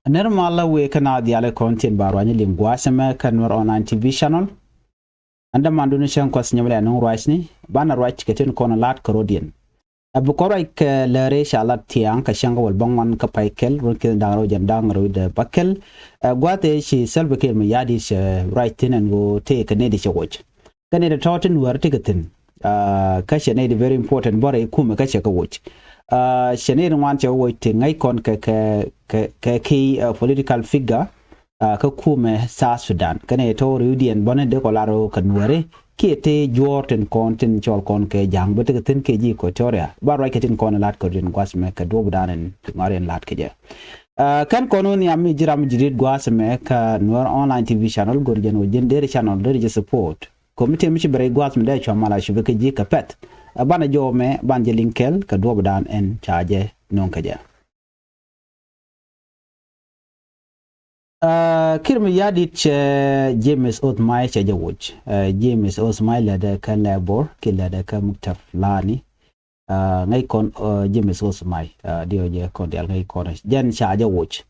Nermala we kana diale content barwani lingwaseme kanwar online TV channel. Anda manduni shan kwas nyamle non roisni bana roich keten kona lat karodian. Abukora ik lere shalat tiang ka shanga wal bangwan ka paikel runkin dangro jandangro de bakel. Gwate shi selbeke me yadi she writing and go take kanedi she watch. Kanedi totin war tiketin. Ka shenedi very important bore kuma ka shaka watch. Shenedi wan che watch ngai kon ka key political figure ka kume sa Sudan kane to rudian bonne de kolaro kanware kete jorten konten chol kon ke jang bete tin ke ji ko toria baro ketin kon lat ko din gwasme ka do budanen ngaren lat ke je kan kono ni ami jiram jirit gwasme ka Noor online TV channel gorjen o jendere channel de support committee mi bare gwasme de chomala shibe ke ji ka pet bana jome banje linkel ka do budan en chaje non ke je kirmi yadit James Othmai chajawuch James Othmai lada ka labor ki lada ka muktaf lani ngai kon James Othmai dio je kon dial ngai kon jen chajawuch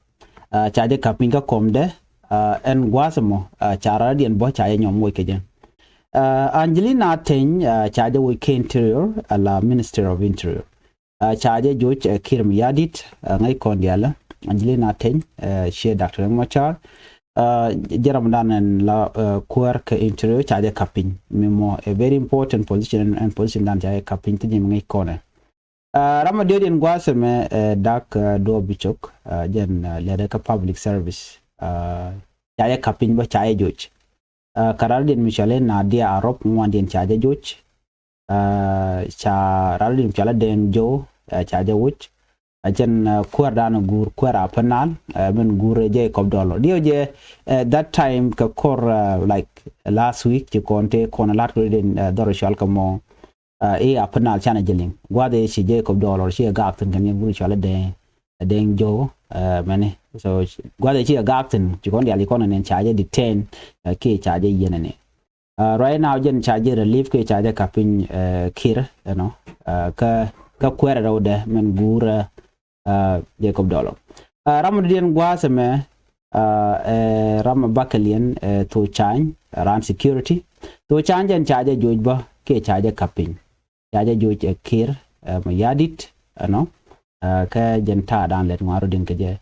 chaje kapinga komde en gwasmo chara dien bo chaje nyom wo kejen Angelina Teng chajawuch interior ala Minister of Interior chaje joch kirmi yadit ngai kon diala Angelina Teng, she Dr. Machar, Jeramdan and La Quirk Interior, Chaja Capping, Memo, a very important position and position than Jaya Capping to Jimmy Corner. Ramadarian Guasame, Dark Door Bichok, Jen Ledeka Public Service, Jaya Capping, but Chaya Judge. Karaldin Michelin, Nadia Arop, one in Chaja Judge, Charaldin Chaladen Joe, Chaja Witch. Ajen kuardana gur kuara penal men gur Jacob dollar dio je that time ka kor like last week je konte kona lat ko den doroshal kamo e a penal chana jeling gwade si Jacob dollar si gapten kan gur chala de den jo mane so gwade si gapten je kon ali kona nen charge detain ke charge yenene right now jen charge relief ke charge kapin kir you know ka kuara rode men gur Jacob dollar Ramadan gwasame Ram Bakalian to chan ran security to chan and charge George ba ke charge capping charge George kir mayadit no ka jenta dan let ngaro din ke je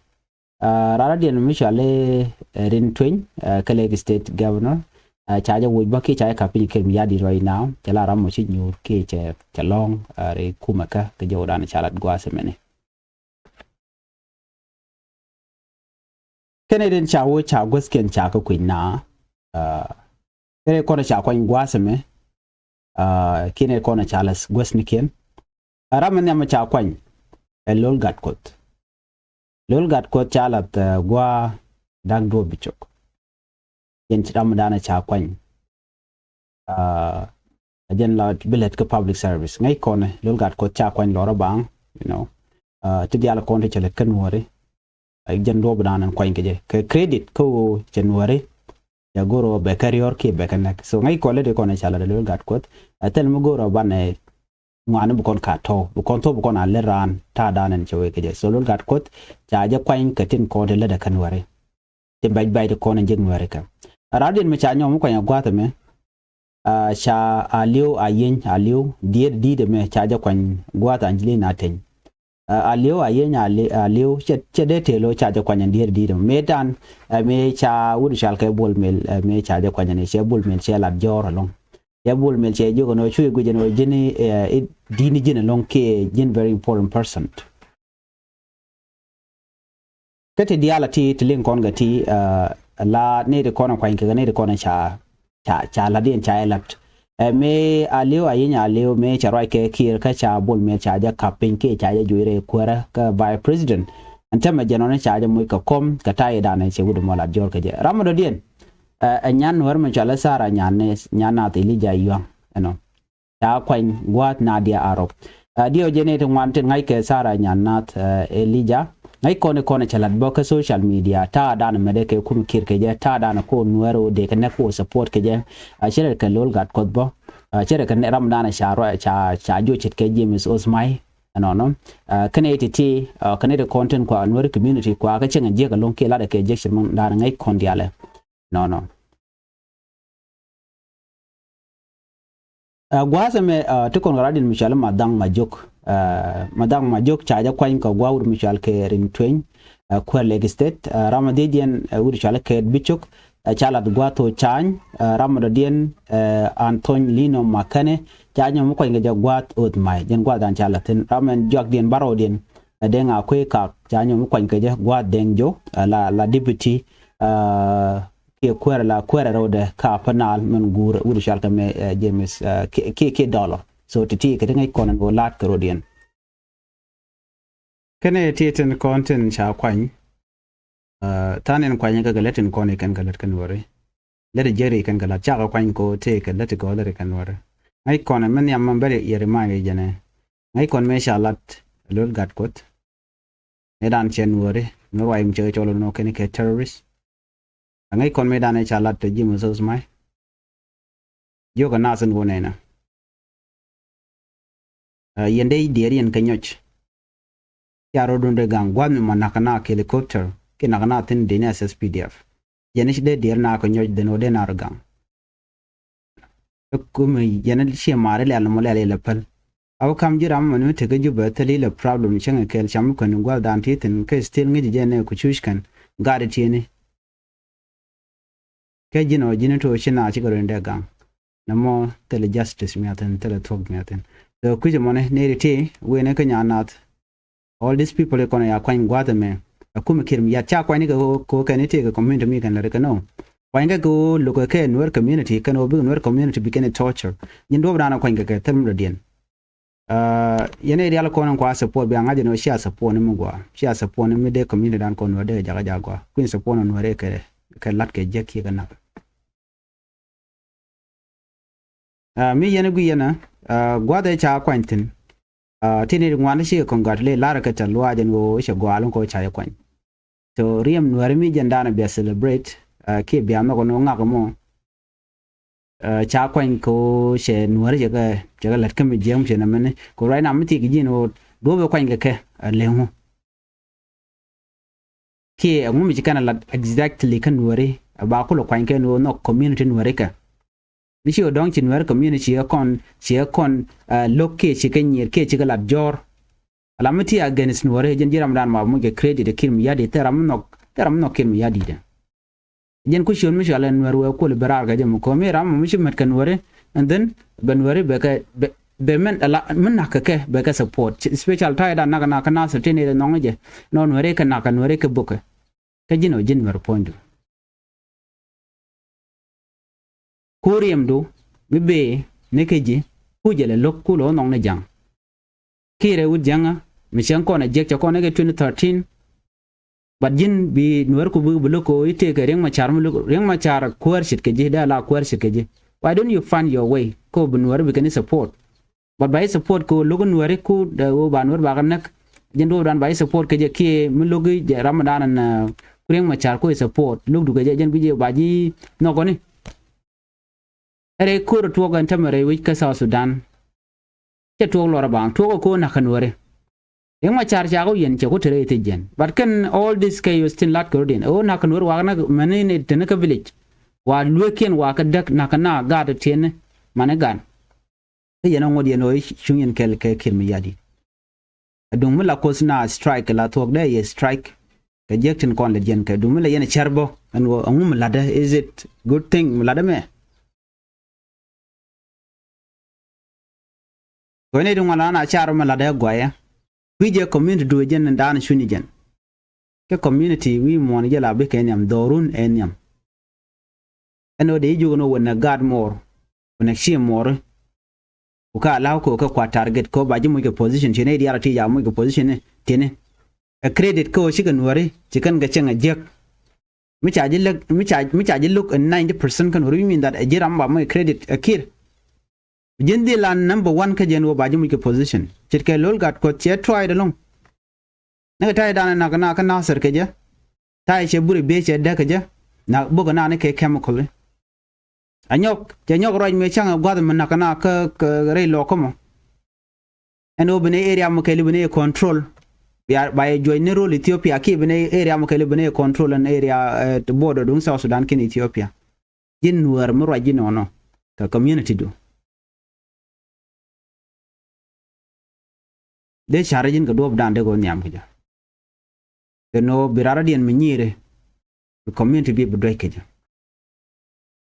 Radian Michale rin twin Lake State Governor charge George ba ke charge capping ke mayadit right now jala ram mo chi nyur ke che chalong re kumaka ke jodan chalat gwasame ne Canadian chawo cha gwasken cha ka kwina kene kona cha kwan gwasame kene kona chalas gwasniken araman ya cha kwan lol gatkot chalat gwa dagdo bichok yen chidam dana cha kwan ajen la bilet ka public service ngai kona lol gatkot cha kwan lora bang you know tidiala konte chale kanwore jen do bananan koin ke credit ko January ya goro be carrier ke be kanak so ngai ko le de ko na chala de gat kot atel mo goro bane ngwana bu kon ka to bu kon to bu kon alle ran ta danan chewe ke so lol gat kot ja ja koin ke tin ko de le de kanware te bay de ko na January ka radin me cha nyom ko ya gwata me sha aliu di de me cha ja koin gwata Angelina Teng aliu aliu chede telo chaja kwanya ndier di medan me cha wudi shal ke bol mel me chaja kwanya ne che bol mel che la jor long ya bol mel che jogo no chui gujen o jini dini jina long ke jin very important person kete diala ti tilin kon gati la ne de kona kwanya ke ne de kona cha la din cha elat me aliu me charai ke kir ka cha bol me cha ja kapin ke cha ja juire kwara ka vice president antama janone cha ja muy ka kom ka tai dane che wudu mola jor ke je ramado dien nyan war me chala sara nyana te lija yuang no ta kwan gwat nadia arop dio jene te wante ngai ke sara nyanat elija ngai kone chalat boka social media ta dana mede ke kum kir ke je ta dana ko nuero de ke ne ko support ke je chere ke lol gat kodbo chere ke ram dana sharo cha jo chit ke James Othmai no no kane ti kane the content kwa anwar community kwa ka chenga je ka long ke la da ke je mun da ngai kon diale no no gwaza me to kon radin michal madang majok chaja kwain ka gwawur michal ke rin twen kwa leg state ramadedian wur chala ke bichok chala gwato chan ramadedian anton lino makane janya mo kwain ga gwat od mai den gwadan chala tin ramen jok den barodin denga kwe ka janya mo kwain ga gwat denjo la deputy ke kwera rode ka panal men gur wur shalka me James ke dollar so titi ke ngai konan go lat rodien kene tieten content cha kwany tanen kwany ga galetin kone kan galet kan wore lede jeri kan galat cha kwany ko te ke lete go lede kan wore ngai konan men yam mbere yere mai jene ngai kon me shalat lol gat kot edan chen wore no waim che cholo no kene ke terrorist ngai kon me dan chalat te jimu sos mai yo ga nasen go nena yende dierien kanyoch yaro dunde gang gwan manakana helicopter ke nakana tin dene SSPDF yenish de dier na kanyoch de no de nar gang kuma yenel she mare le almo le lepal aw kam jiram manu te gaju batali le problem changa kel cham ko ngwa dan titin ke still ngi jene ku chushkan gade tiene ke jino to china chi gorende gang namo tele justice miaten tele talk miaten so kuje mone nerite we ne kanya nat all these people ekona ya kwany gwada me akuma kirim ya cha kwany ko kanite ga community mi kan le kano kwany ga go loko ke nwer community kan obi nwer community bi kan torture nyindo bana kwany ga term rodien yene real ko nan kwa support bi anga no share support ni mugwa share support ni de community dan ko no de jaga jagwa kuin support no re ke lat ke jeki ga na mi yene gu yana gwada cha kwantin tini ngwan shi kongatle lara ka talwa jen go she gwalon ko cha kwan to riem nuar mi jandana be celebrate ke bi amma ko no ngaka mo cha kwan ko she nuar je ga lat kam jem she na mene ko rai na miti gi no do be kwan ga ke lenhu ke ngum mi kana lat exactly kan nuare ba ko kwan ke no community nuare ka mishi odong chinwer community kon lokke chikenyer ke chigala jor alamati against nuore jen jiram dan ma muge credit kim yadi teram no kim yadi de jen ku shon mishi ala nuwer we ko berar ga jem ko mi ram mishi met kan nuore and then benwere be men ala men nakake be ka support special tie dan naka na se tene no nge no nuore ka naka nuore ke buke ka jino jin mer point Kuriam do bibe nekeji kujele lokulo nong ne jang kire wud janga mishan ko na jek ko ne 2013 badjin bi nuwer ko bu loko ite ke reng ma char kuar shit ke je da la kuar shit ke je why don't you find your way ko bu nuwer bi kan support but by support ko logo nuwer ko da wo ba nuwer ba kan nak jin do dan by support ke je ki mi logo je ramadan na reng ma char ko support lug du ke je jen bi je baji no ko ni ere kur tuoga ntamare wich ka South Sudan che tuog lora bang tuoga ko na kanware yang ma char chago yen che ko tere te jen but can all this chaos tin lat gordin o na kanwar wa na manene tene ka village wa lweken wa ka dak na kana ga de ten manegan te yen ngodi no shungen kel ke kirmi yadi adung mala ko sna strike la tuog de ye strike ka jektin kon le jen ka dung mala yen charbo an wo ngum lada is it good thing lada me When you want to share malada guaya, we just community do jen and down shunijan. The community we want to be kenyam dorun enyam. And no day you know when a guard more, when a sheer more, uka allow ko target ko by you position, she need the yamu position, tene. A credit ko chicken worry, chicken getting a jerk. Which I look 90% can mean that a jeramba my credit a kid. Jendi land number 1 ka jen wo baji ke position chitke lol gat ko che try de long na ta da na kana ser ke je ta che buri be che da ke je na bugo na ne ke chemical anyok je nyok roj me changa gwad man na kana ka re lo ko mo and open area mo kele bene control by join role Ethiopia ki bene area mo kele bene control an area the border dun South Sudan kin Ethiopia jin nuer mo raji no ka community do de charajin ka dob dan de go nyam kija de no birara dien menyire community bi budai kija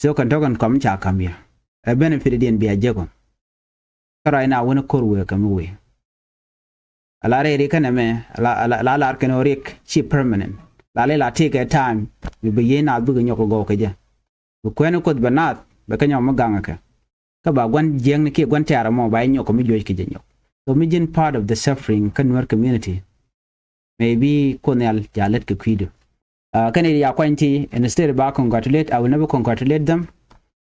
so kan togan kom cha kamya a benefit dien bi ajegon kara ina wona korwe kamwe ala re kana me la kan rik chi permanent la take a time bi yena bu nyoko go kija bu kweno kod banat be kanyo maganga ka ba gwan jeng ni ke gwan tara mo ba nyoko mi joy kija nyoko so imagine part of the suffering kanwar community maybe konel jalet ke kwido kan ya kwanti instead ba congratulate I will never congratulate them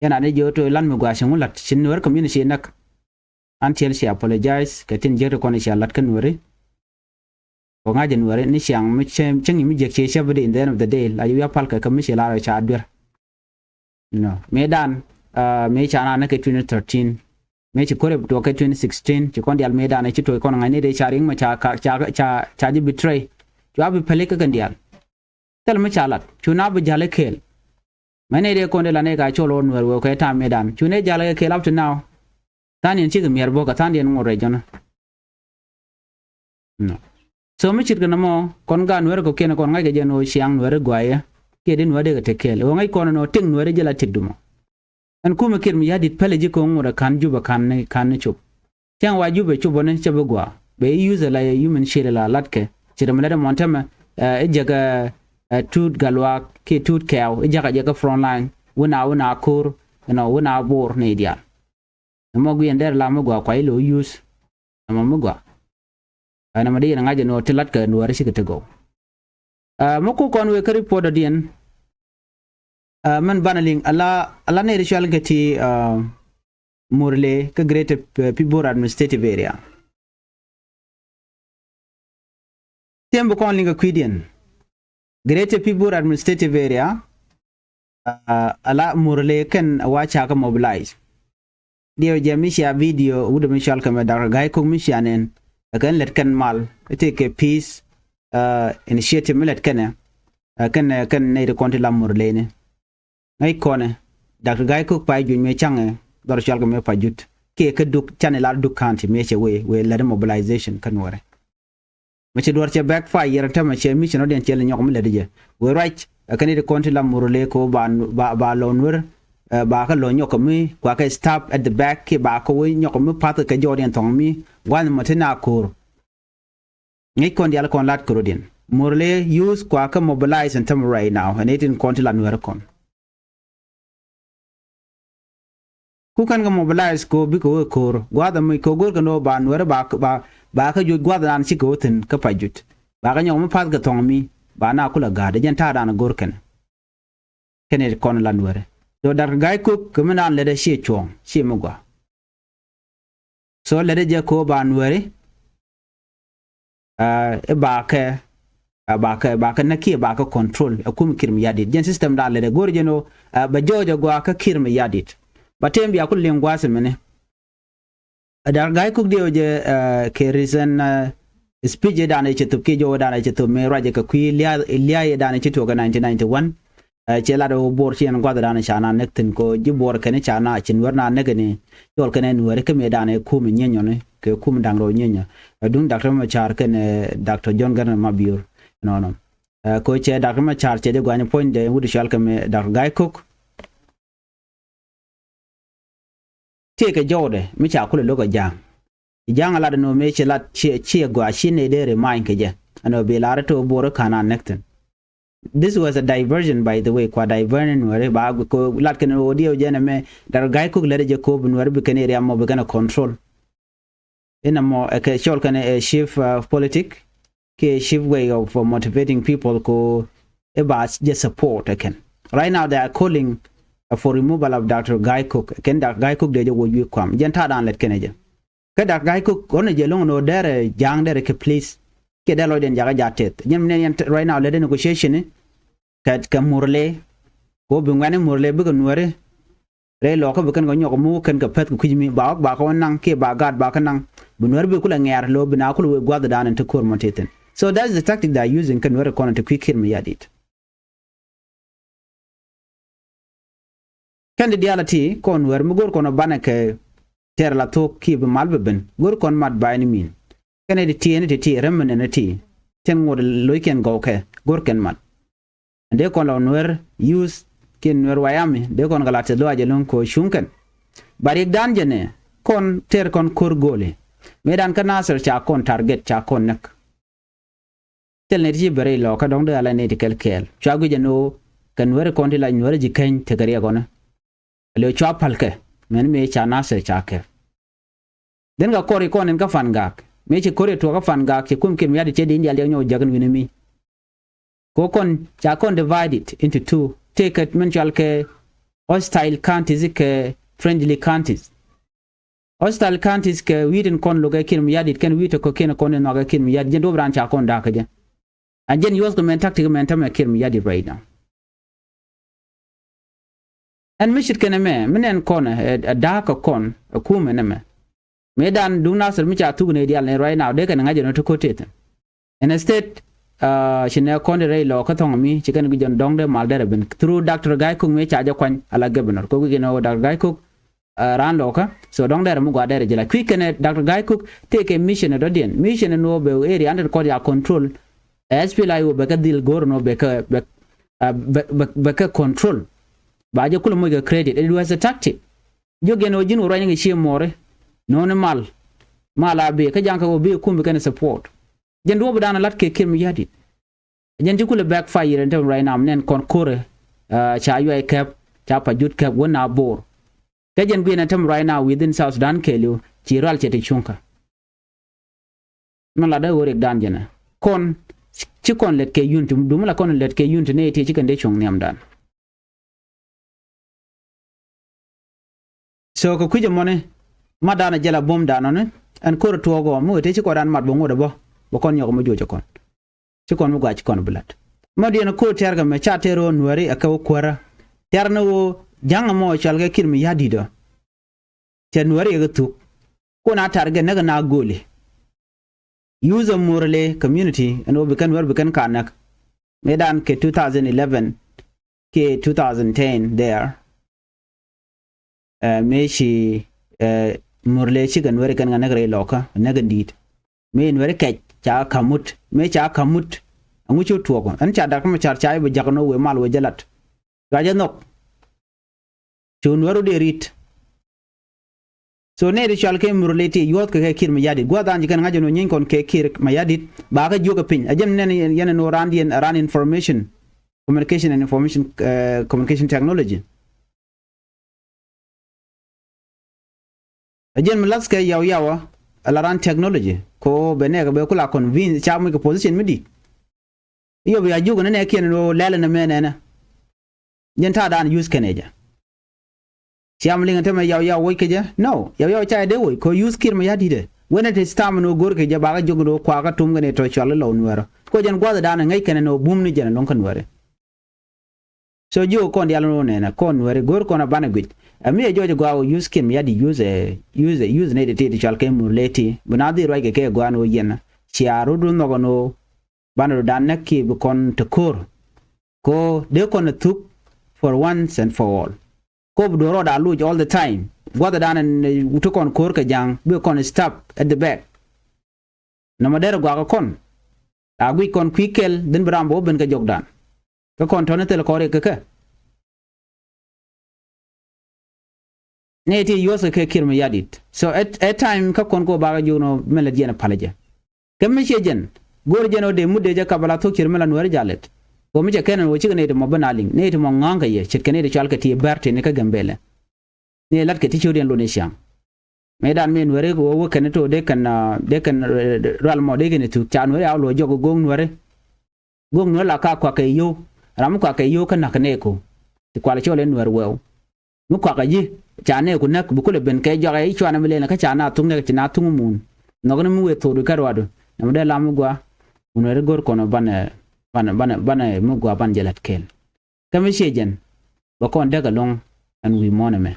yana ne joto lan mu gwashin wulat chinwar community nak until she apologize katin jere kon she lat kanwari ko ngaje nware ni siang mi chengi mi jek che shabde in the end of the day la yu pal ka kamishi la cha adwer no medan me chana na ke 2013 me ci kore to ke 2016 ci kon dial medan ci to kon ngani de charing ma cha ji betray jo abi pele ka gandial tel ma chalat chuna bu jale kel mane de kon de la ne ga cholo nwer wo ke ta medan chune jale kel up to now tan yen ci ga mer bo ka tan yen ngore jona no so mi chit kana mo kon ga nwer ko ken kon ngai ga jeno siang nwer gwaye ke din wade ga tekel o ngai kon no ting nwer jela tiddumo an kuma kir mi yadit pele ji ko ngura kan juba kan ne chup tiang wa jube chubo ne chebe gwa be use la human share la latke chira mala montama e jaga tut galwa ke tut kaw e jaga front line wona kur no wona bor ne dia mo gwi ender la mo gwa kwa ilo use mo gwa ana madi na ngaje no tilat ka no rishi ka go mo ko kon we ka report dien man banaling ala ne ritual gati murle ka greater pibor administrative area tembo kon linga kwidien greater pibor administrative area ala murle kan wacha ka mobilize dio jamisha video wudo mishal ka madar gai ko mishanen kan let kan mal take a peace initiative let kan ne de konti la murle ne ngai kone Dr. Guy Cook pa ju me change dor chal ko me pajut ke duk channel al duk kanti me che we la mobilization kan wore me che dor che backfire ta me che mission den che le nyok me le je we right kan ni konti la murule ko ba lonwer ba ka lo nyok me kwa ka stop at the back ke ba ko we nyok me pat ka jodien tong mi wan mo tena kur ngai kon dial kon lat ko din murule use kwa ka mobilize and tam right now and it in konti la nwer kon ku kan ga mobilize ko bi ko kor gwada mi ko gor ga no ban wara ba ka ju gwada nan ci ko tin ka pajut ba ga nyom pat ga tong mi ba na kula ga da jan ta da na gor kan kene kon lan wara do dar ga ko kuma nan le da shi chong shi mu gwa so le da je ko ban wara ba ka na ki ba ka control akum kirmi yadit jan system da le da gor je no ba jojo gwa ka kirmi yadit batem biya kullin gwase mene adar gay kuk dio je ke reason speech da na chetup ke jo da na chetup me raje ka kwi liya da na chetu ga 1991 che la do bor chen gwa da na chana nektin ko ji bor kene chana chin warna ne gane tol kene nuare ke me da na ku me nyenyo ne ke ku ndang ro nyenya dung Dr. Machar kene Dr. John Garner Mabior no ko che Dr. Machar che de gwa ni point de wudu shal ke me Dr. Gay Cook ke jode mi cha kula logo jang ala no me che lat che gwa shine de remind ke je ano be lara to boro kana nekten this was a diversion by the way kwa diversion where ba ko lat ken audio je na me dar gai ko lede je ko bun where be ken area mo be kana control ina mo ke shol kana a shift of politics ke shift way of motivating people ko about just support again right now they are calling for removal of Dr. Guy Cook ken Dr. Guy Cook de wo yu kwam jen ta dan let ken je ke Dr. Guy Cook on je long no dere jang dere ke please ke de lo den jaga jatet nyem ne right now le de negotiation ka murle ko bi ngane murle bi ko nuare re lo ka bekan go nyoko mu kan ka pet ku mi ba ko nang ke ba gad ba kan nang bunwer be kula ngar lo bina kula we gwada dan ta kor monteten. So that's the tactic they're using kan were kon to quick me yadit. Kan the reality kon wer mu gor kono banake ter la to ki be malbe ben gor kon mat ba ni min. Kan de ti remmen ne ti ten ngod loiken go ke gor ken mat. De kon la wer use kin wer wayami de kon galate lo ajelon ko shunken. Barik dan jene kon ter kon kor gole. Medan kan nasir cha kon target cha kon nak. Tel ne ji bare lo ka dong de ala ne tikel kel. Cha gu jeno kan wer kon ti la nwer ji ken te gari gona. Le cha palke men me cha nasir cha ke. Den ga kori kon en ka fan gak. Me chi kori to ka fan gak ki kum kim ya de che din ya le nyo jagan winimi. Ko kon cha kon divide it into two. Take it mental ke hostile counties ke friendly counties. Hostile counties ke widen kon loga kin mi yadit ken wito ko ken kon no ga kin mi yadit do branch kon da ka je. And then use the tactic mentam kin mi yadit right now. And mishit ken me menen kon a da ka kon a kuma ne me. Medan du nasir mi cha tu ne dial ne right now de kan ngaje no to ko tete. And instead shine konde rei lo ka thong mi chicken gi jon dong de mal dere ben through Dr. Guy Cook me cha ja kwan ala governor ko gi no Dr. Guy Cook ran lo ka so dong dere mu gwa dere jela quick ne Dr. Guy Cook take a mission do den mission no be area under control SPLI wo be ka dil gor no be ka control ba je kula mo ga credit it was a tactic joge no jin woro ngi chi more no ne mala be ka janka wo be kumbi kan support jen do badana lat ke kim yadi jen ti kula backfire and right now nen kon kore cha yu cap cha pa jut cap wona bor ke jen bi na tam right now within South Sudan kelu ci ral ci te chunka non la da worek dan jena kon ci kon let ke yunti dum la kon let ke yunti ne te ci kan de chung nem dan so ko kuje mone madana jela bom danone an kor to go mo te ci ko dan mat bo ngodo bo kon yo mo jojo kon ci kon mo gwa ci kon bulat mo di na ko terga me cha tero nuari aka kwara terna wo janga mo chalga kirmi yadi do te nuari ga tu ko na targa naga na gole user morale community and obikan wer bikan kanak medan ke 2011 ke 2010 there me shi morale shi gan wer kan naga loka naga dit me wer ke cha kamut me cha kamut angu chu tuo ko an cha da ko cha chai be jagno we mal we jalat gaja nok chun waru de rit so ne de chal ke murleti yot ke kir mi yadi gwa dan jikan ngajo no nyin kon ke kir ma yadi ba ga joga pin ajem ne yen no randien ran information communication and information communication technology ajem laske yawa alaran technology ko bene ga be kula convince cha mu ko position midi iyo bi ajugo ne ken no lele na menena jenta dan use keneja siam linga tema yaw woy keja no yaw cha de woy ko use kir ma yadi de when it is time no gor ke ja ba ga jogo do kwa ga tum ngene to chalo law nuero ko jen gwada dan ngai ken no bum ni jen lon kan ware so jo kon dialo no ne kon ware gor kon bana git ami jojo gwa use kir ma yadi use ne de te chal ke murleti bunadi roy ke gwa no yen chiaro du no no bana dan nakki bu kon to kor ko de kon tuk for once and for all ko do roda luj all the time gwada dan and to kon kor ka jang be kon stop at the back no mader gwa kon agui kon kwikel den brambo ben ka jogdan ka kon to ne tel kore ka neti yose ke kirma yadit so at time ka kon ko baga jono mela jena palaje kemme shejen gor jeno de mudde ja kabala to kirma la nuar jalet ko mi je kenan wo chigane de mabanaling ne to nganga ye chitkane de chalka ti berte ne ka gambele ne lat ke ti chodien lo ne sham medan men were ko wo kan to de kan ral mo de gene tu chan were awlo jogo gong nuar la ka kwa ke yo ram kwa ke yo kan ne ko ti kwala chole nuar wew mu kwa ka ji chane ku nak bu ko le ben ke joga i chwana mele na ka chana tung ne tina tung mun no mu we to du karwado na de lamu gwa unere gor kono bana mu gwa ban jelat kel kame shejen ba kon daga long and we moname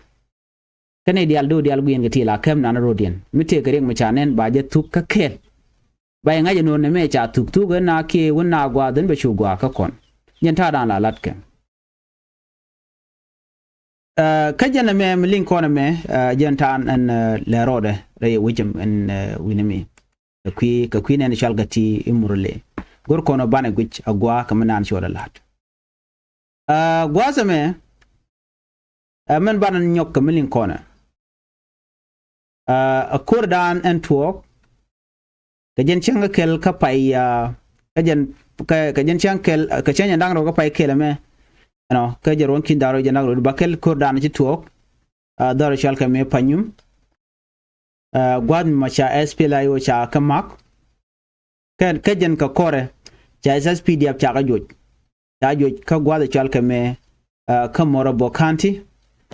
kane dial do dial gwin gati la kem nan rodien mite gereng machanen ba je tuk ka kel ba nga je non ne me cha tuk tu na ke wona gwa den be chu gwa ka kon nyen ta dan la lat ke ka jana me link on me jen tan an le rode re wijem en winemi ka queen en shal gati imurle gor kono bana gwich agwa kamanan shoda lat gwa zame men bana nyok ka link kona a kurdan en tuok ka jen changa kel ka pai ka jen chang kel ka chenya dang ro ka pai kel me no ka jeron kin daro jena ro bakel kurdan ci tuok daro shal ka me panyum gwad ma cha SPLA yo cha kamak ka jen ka kore cha SSPDF cha joj ka gwad chal ka me ka Morobo County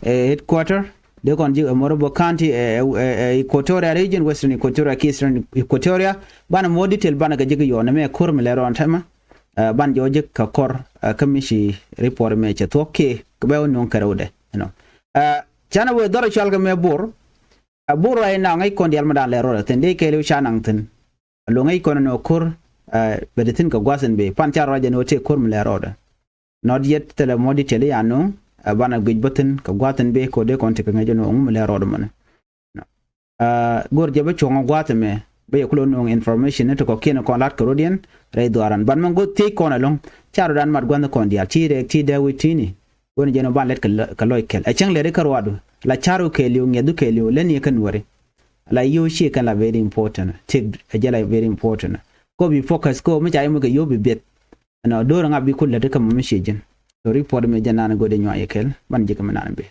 headquarter de kon ji Morobo County Equatoria region western Equatoria eastern Equatoria bana mo detail bana ga jigi yo na me kur me lero antama ban joje ka kor kamishi report me cha toke ka be non karode chana we doro chal ga me bor buru ay na ngai kon dial madan lero ten de ke lu chanang ten lo ngai kon no kur bedetin ka gwasen be pan charo je no te kur me lero da not yet tele modi tele ya no bana gij boten ka gwaten be ko de kon te ka ngai no me lero da man gor je be chongo gwate me be kulo no information to ko keno kon lat rodien re doaran ban man go te kon along charo dan mat gwanda kon dial ti re ti de witini woni je no ban let ka loy kel a chang le re karwadu la charo keliu ngedu keliu leni kan wore la yu shi kan la very important take ajala very important ko bi focus ko mu jayi mu ga yobi bet no do nga bi kullu de kam mu shejin to report me janana go de nyo ayekel ban jikam nan be